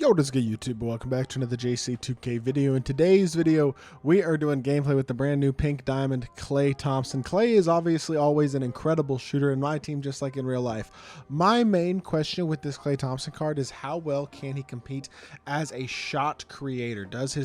Yo, what is good, YouTube? Welcome back to another JC2K video. In today's video, we are doing gameplay with the brand new pink diamond KLAY Thompson. KLAY is obviously always an incredible shooter in my team, just like in real life. My main question with this KLAY Thompson card is how well can he compete as a shot creator? Is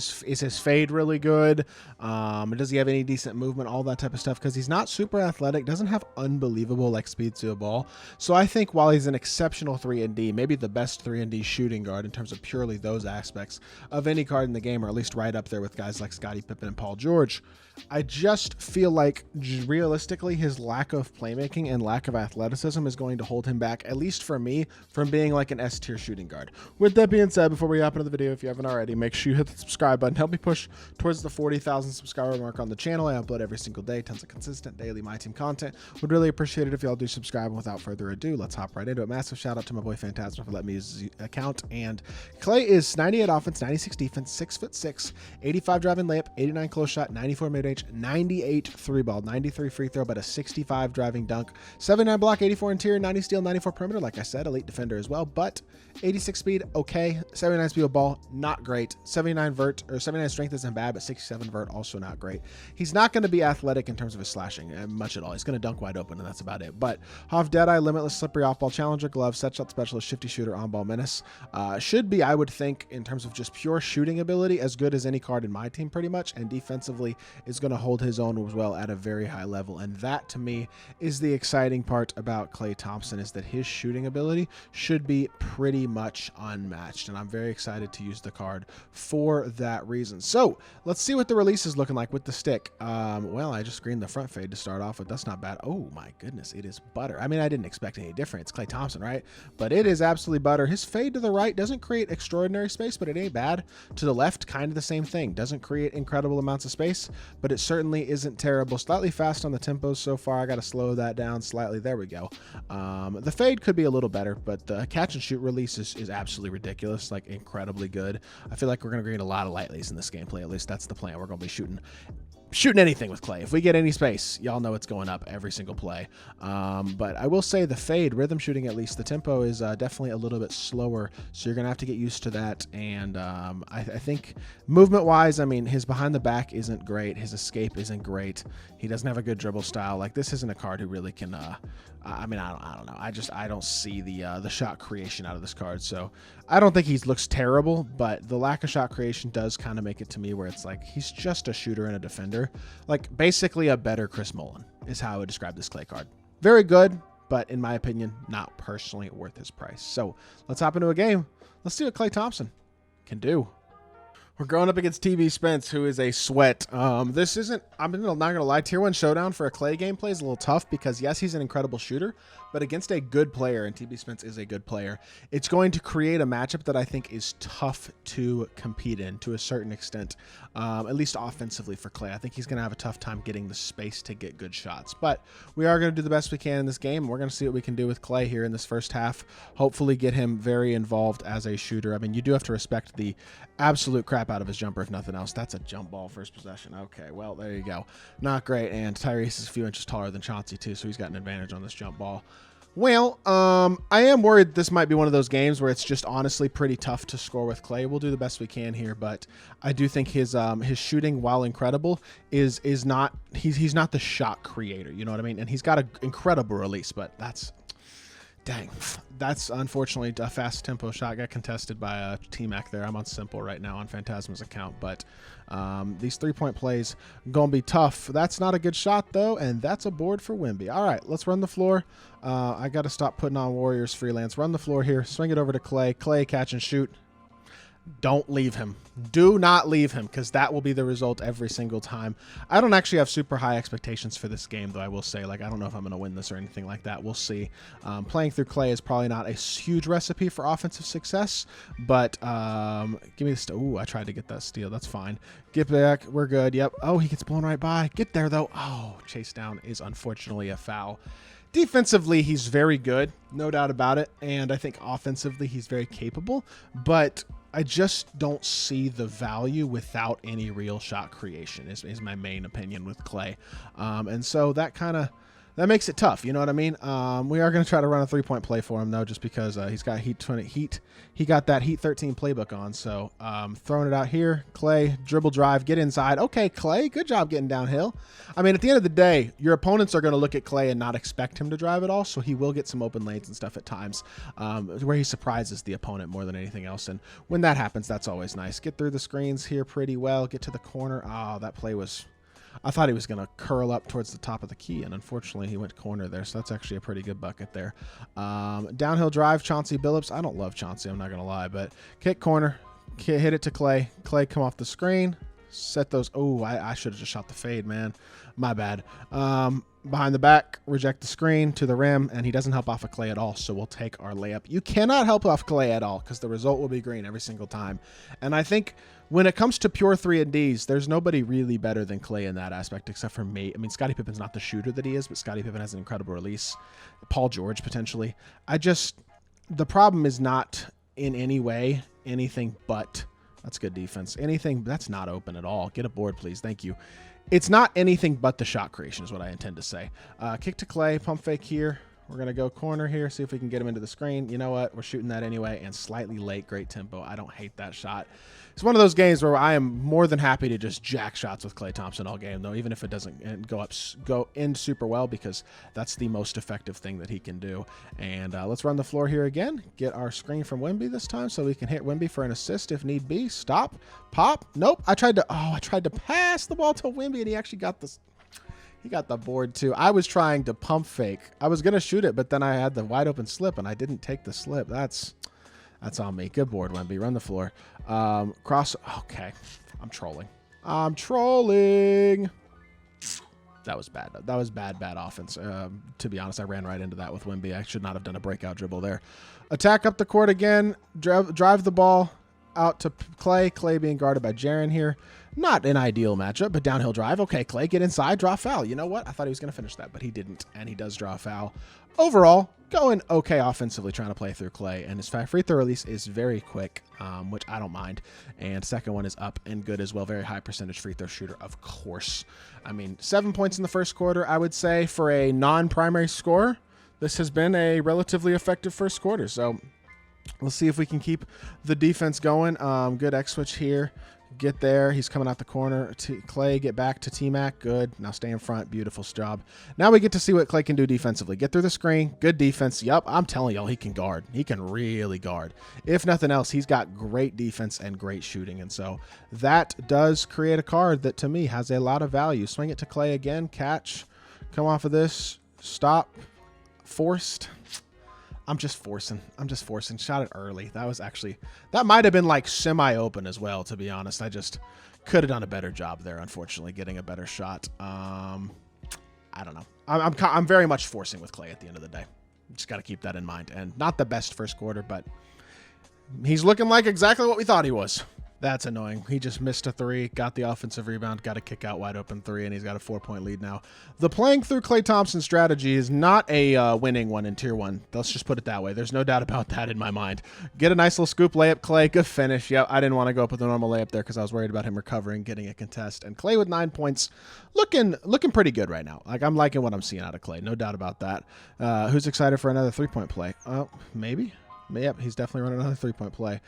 his fade really good? Does he have any decent movement? All that type of stuff, because he's not super athletic, doesn't have unbelievable like speed to the ball. So I think while he's an exceptional 3-and-D, maybe the best 3-and-D shooting guard in terms of purely those aspects of any card in the game, or at least right up there with guys like Scottie Pippen and Paul George, I just feel like realistically his lack of playmaking and lack of athleticism is going to hold him back, at least for me, from being like an S-tier shooting guard. With that being said, before we hop into the video, if you haven't already, make sure you hit the subscribe button. Help me push towards the 40,000 subscriber mark on the channel. I upload every single day, tons of consistent daily MyTEAM content. Would really appreciate it if y'all do subscribe. And without further ado, let's hop right into it. Massive shout out to my boy Phantasma for letting me use his account. And KLAY is 98 offense, 96 defense, 6'6", 85 driving layup, 89 close shot, 94 mid range, 98 three ball, 93 free throw, but a 65 driving dunk, 79 block, 84 interior, 90 steal, 94 perimeter. Like I said, elite defender as well, but 86 speed, okay. 79 speed of ball, not great. 79 strength isn't bad, but 67 vert, also not great. He's not going to be athletic in terms of his slashing much at all. He's going to dunk wide open, and that's about it. But Hoff, Deadeye, limitless, slippery off-ball, challenger, glove, set shot specialist, shifty shooter, on-ball menace. Should be, I would think, in terms of just pure shooting ability, as good as any card in my team pretty much, and defensively is going to hold his own as well at a very high level. And that, to me, is the exciting part about KLAY Thompson, is that his shooting ability should be pretty much unmatched, and I'm very excited to use the card for that reason. So let's see what the release is looking like with the stick. Well, I just screened the front fade to start off with. That's not bad. Oh my goodness, it is butter. I mean, I didn't expect any different. It's KLAY Thompson, right? But it is absolutely butter. His fade to the right doesn't create extraordinary space, but it ain't bad. To the left, kind of the same thing. Doesn't create incredible amounts of space, but it certainly isn't terrible. Slightly fast on the tempos so far. I got to slow that down slightly. There we go. The fade could be a little better, but the catch and shoot release is absolutely ridiculous, like incredibly good. I feel like we're going to get a lot of lightlies in this gameplay. At least that's the plan. We're going to be shooting anything with KLAY. If we get any space, y'all know it's going up every single play. But I will say the fade, rhythm shooting at least, the tempo is definitely a little bit slower, so you're going to have to get used to that. And I think movement-wise, I mean, his behind the back isn't great. His escape isn't great. He doesn't have a good dribble style. Like, this isn't a card who really can, I mean, I don't know. I don't see the shot creation out of this card. So I don't think he looks terrible, but the lack of shot creation does kind of make it to me where it's like he's just a shooter and a defender. Like, basically a better Chris Mullin is how I would describe this KLAY card. Very good, but in my opinion, not personally worth his price. So let's hop into a game. Let's see what KLAY Thompson can do. We're going up against TB Spence, who is a sweat. This isn't, I'm not going to lie, Tier 1 Showdown for a KLAY gameplay is a little tough because, yes, he's an incredible shooter, but against a good player, and TB Spence is a good player, it's going to create a matchup that I think is tough to compete in to a certain extent, at least offensively for KLAY. I think he's going to have a tough time getting the space to get good shots, but we are going to do the best we can in this game, and we're going to see what we can do with KLAY here in this first half. Hopefully get him very involved as a shooter. I mean, you do have to respect the absolute crap out of his jumper, if nothing else. That's a jump ball first possession. Okay, well, there you go. Not great, and Tyrese is a few inches taller than Chauncey, too, so he's got an advantage on this jump ball. Well, I am worried this might be one of those games where it's just honestly pretty tough to score with KLAY. We'll do the best we can here, but I do think his shooting, while incredible, is not he's not the shot creator. You know what I mean? And he's got an incredible release, but that's dang. That's unfortunately a fast tempo shot. Got contested by T-Mac there. I'm on simple right now on Phantasma's account, but these three-point plays gonna be tough. That's not a good shot though, and that's a board for Wimby. All right, let's run the floor. I got to stop putting on Warriors freelance. Run the floor here. Swing it over to KLAY. KLAY, catch and shoot. Don't leave him. Do not leave him, because that will be the result every single time. I don't actually have super high expectations for this game, though, I will say. Like, I don't know if I'm going to win this or anything like that. We'll see. Playing through KLAY is probably not a huge recipe for offensive success, but give me the steal. Ooh, I tried to get that steal. That's fine. Get back. We're good. Yep. Oh, he gets blown right by. Get there, though. Oh, chase down is unfortunately a foul. Defensively, he's very good, no doubt about it, and I think offensively he's very capable, but I just don't see the value without any real shot creation is my main opinion with KLAY. And so that kind of that makes it tough. You know what I mean? We are going to try to run a 3-point play for him, though, just because he's got Heat 20 Heat. He got that Heat 13 playbook on. So throwing it out here. Clay, dribble drive, get inside. Okay, Clay, good job getting downhill. I mean, at the end of the day, your opponents are going to look at Clay and not expect him to drive at all. So he will get some open lanes and stuff at times where he surprises the opponent more than anything else. And when that happens, that's always nice. Get through the screens here pretty well. Get to the corner. Oh, that play was... I thought he was going to curl up towards the top of the key, and unfortunately he went corner there, so that's actually a pretty good bucket there. Downhill drive, Chauncey Billups. I don't love Chauncey, I'm not going to lie, but kick corner, hit it to Clay. Clay come off the screen, set those. Oh, I should have just shot the fade, man. My bad. Behind the back, reject the screen to the rim, and he doesn't help off of Clay at all, so we'll take our layup. You cannot help off Clay at all because the result will be green every single time. And I think when it comes to pure 3 and Ds, there's nobody really better than Clay in that aspect except for me. I mean, Scottie Pippen's not the shooter that he is, but Scottie Pippen has an incredible release. Paul George, potentially. The problem is not in any way anything but, that's good defense. Anything, that's not open at all. Get a board, please. Thank you. It's not anything but the shot creation is what I intend to say. Kick to Clay, pump fake here. We're going to go corner here, see if we can get him into the screen. You know what? We're shooting that anyway, and slightly late, great tempo. I don't hate that shot. It's one of those games where I am more than happy to just jack shots with Klay Thompson all game, though, even if it doesn't go in super well, because that's the most effective thing that he can do. And let's run the floor here again. Get our screen from Wemby this time so we can hit Wemby for an assist if need be. Stop. Pop. Nope. I tried to pass the ball to Wemby, and he actually got this. He got the board too. I was trying to pump fake. I was going to shoot it, but then I had the wide open slip and I didn't take the slip. That's on me. Good board, Wemby. Run the floor. Cross. Okay. I'm trolling. That was bad. That was bad offense. To be honest, I ran right into that with Wemby. I should not have done a breakout dribble there. Attack up the court again. Drive the ball out to Clay. Clay being guarded by Jaren here. Not an ideal matchup, but downhill drive. Okay, Clay, get inside, draw a foul. You know what? I thought he was going to finish that, but he didn't, and he does draw a foul. Overall, going okay offensively, trying to play through Clay, and his free throw release is very quick, which I don't mind. And second one is up and good as well. Very high percentage free throw shooter, of course. I mean, 7 points in the first quarter, I would say, for a non-primary scorer. This has been a relatively effective first quarter, so we'll see if we can keep the defense going. Good X switch here. Get there. He's coming out the corner. Clay, get back to T-Mac. Good. Now stay in front. Beautiful job. Now we get to see what Clay can do defensively. Get through the screen. Good defense. Yep, I'm telling y'all, he can guard. He can really guard. If nothing else, he's got great defense and great shooting. And so that does create a card that, to me, has a lot of value. Swing it to Clay again. Catch. Come off of this. Stop. Forced. I'm just forcing. Shot it early. That might have been like semi-open as well, to be honest. I just could have done a better job there, unfortunately, getting a better shot. I don't know. I'm very much forcing with Clay at the end of the day. Just got to keep that in mind. And not the best first quarter, but he's looking like exactly what we thought he was. That's annoying. He just missed a 3, got the offensive rebound, got a kick out wide open 3, and he's got a 4-point lead now. The playing through Klay Thompson strategy is not a winning one in Tier 1. Let's just put it that way. There's no doubt about that in my mind. Get a nice little scoop layup, Clay. Good finish. Yeah, I didn't want to go up with a normal layup there because I was worried about him recovering, getting a contest. And Clay with 9 points, looking pretty good right now. Like, I'm liking what I'm seeing out of Clay. No doubt about that. Who's excited for another 3-point play? Maybe. Yep, he's definitely running another 3-point play.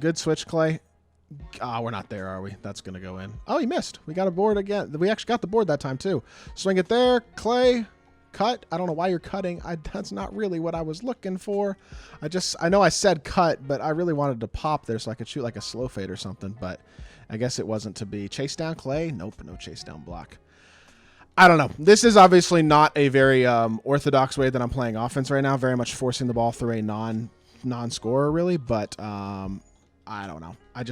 Good switch, Clay. We're not there, are we? That's going to go in. Oh, he missed. We got a board again. We actually got the board that time, too. Swing it there. Clay, cut. I don't know why you're cutting. That's not really what I was looking for. I know I said cut, but I really wanted to pop there so I could shoot like a slow fade or something, but I guess it wasn't to be. Chase down, Clay. Nope, no chase down block. I don't know. This is obviously not a very orthodox way that I'm playing offense right now. Very much forcing the ball through a non-scorer, really. But I don't know. I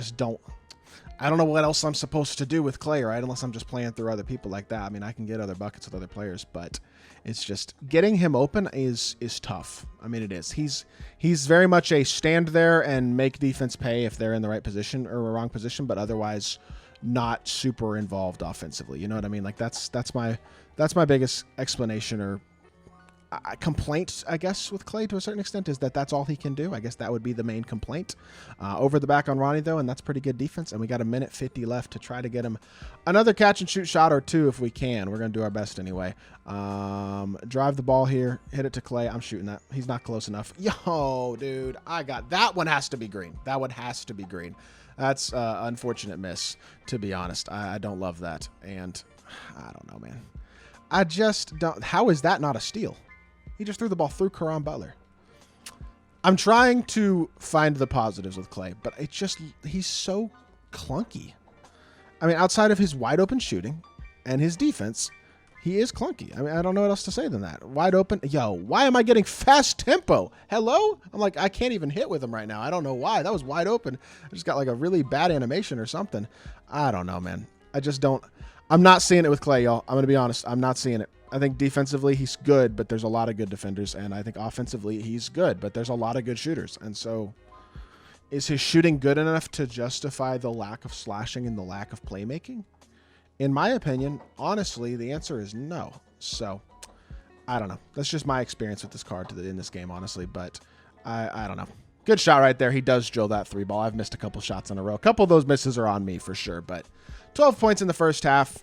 don't know what else I'm supposed to do with Clay, right? Unless I'm just playing through other people like that. I mean, I can get other buckets with other players, but it's just getting him open is tough. I mean, it is. He's very much a stand there and make defense pay if they're in the right position or wrong position, but otherwise not super involved offensively. You know what I mean? Like that's my biggest explanation or complaint, I guess, with KLAY to a certain extent is that that's all he can do. I guess that would be the main complaint. Over the back on Ronnie, though, and that's pretty good defense. And we got a minute 50 left to try to get him another catch and shoot shot or two if we can. We're going to do our best anyway. Drive the ball here. Hit it to KLAY. I'm shooting that. He's not close enough. Yo, dude, I got that one. Has to be green. That one has to be green. That's unfortunate miss, to be honest. I don't love that. And I don't know, man. I just don't. How is that not a steal? He just threw the ball through Caron Butler. I'm trying to find the positives with KLAY, but he's so clunky. I mean, outside of his wide open shooting and his defense, he is clunky. I mean, I don't know what else to say than that. Wide open. Yo, why am I getting fast tempo? Hello? I'm like, I can't even hit with him right now. I don't know why. That was wide open. I just got like a really bad animation or something. I don't know, man. I just don't. I'm not seeing it with KLAY, y'all. I'm going to be honest. I'm not seeing it. I think defensively he's good, but there's a lot of good defenders. And I think offensively he's good, but there's a lot of good shooters. And so is his shooting good enough to justify the lack of slashing and the lack of playmaking? In my opinion, honestly, the answer is no. So I don't know. That's just my experience with this card in this game, honestly. But I don't know. Good shot right there. He does drill that three ball. I've missed a couple shots in a row. A couple of those misses are on me for sure. But 12 points in the first half.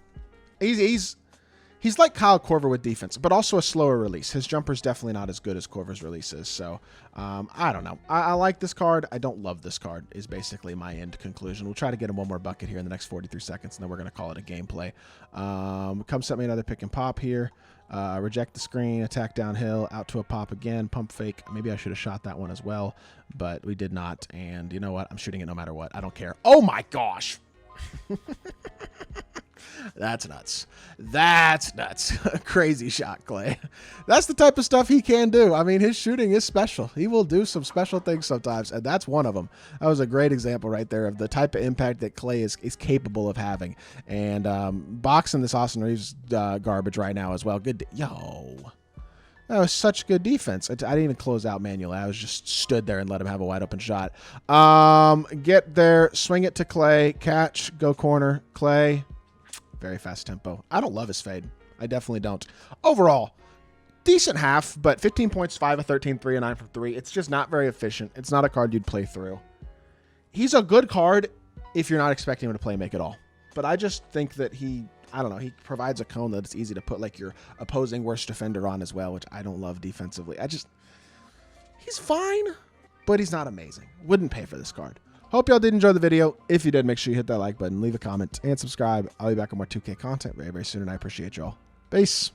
He's like Kyle Korver with defense, but also a slower release. His jumper's definitely not as good as Korver's release is. So I don't know. I like this card. I don't love this card is basically my end conclusion. We'll try to get him one more bucket here in the next 43 seconds, and then we're going to call it a gameplay. Come set me another pick and pop here. Reject the screen, attack downhill, out to a pop again, pump fake. Maybe I should have shot that one as well, but we did not. And you know what? I'm shooting it no matter what. I don't care. Oh my gosh. That's nuts. That's nuts. Crazy shot, KLAY. That's the type of stuff he can do. I mean, his shooting is special. He will do some special things sometimes, and that's one of them. That was a great example right there of the type of impact that KLAY is capable of having. And boxing this Austin Reeves garbage right now as well. Good. Yo. That was such good defense. I didn't even close out manually. I was just stood there and let him have a wide open shot. Get there, swing it to KLAY, catch, go corner, KLAY. Very fast tempo. I don't love his fade. I definitely don't. Overall, decent half, but 15 points, 5 of 13, 3 of 9 from 3. It's just not very efficient. It's not a card you'd play through. He's a good card if you're not expecting him to play make at all. But I just think that I don't know, he provides a cone that it's easy to put like your opposing worst defender on as well, which I don't love defensively. He's fine, but he's not amazing. Wouldn't pay for this card. Hope y'all did enjoy the video. If you did, make sure you hit that like button, leave a comment, and subscribe. I'll be back with more 2K content very, very soon, and I appreciate y'all. Peace.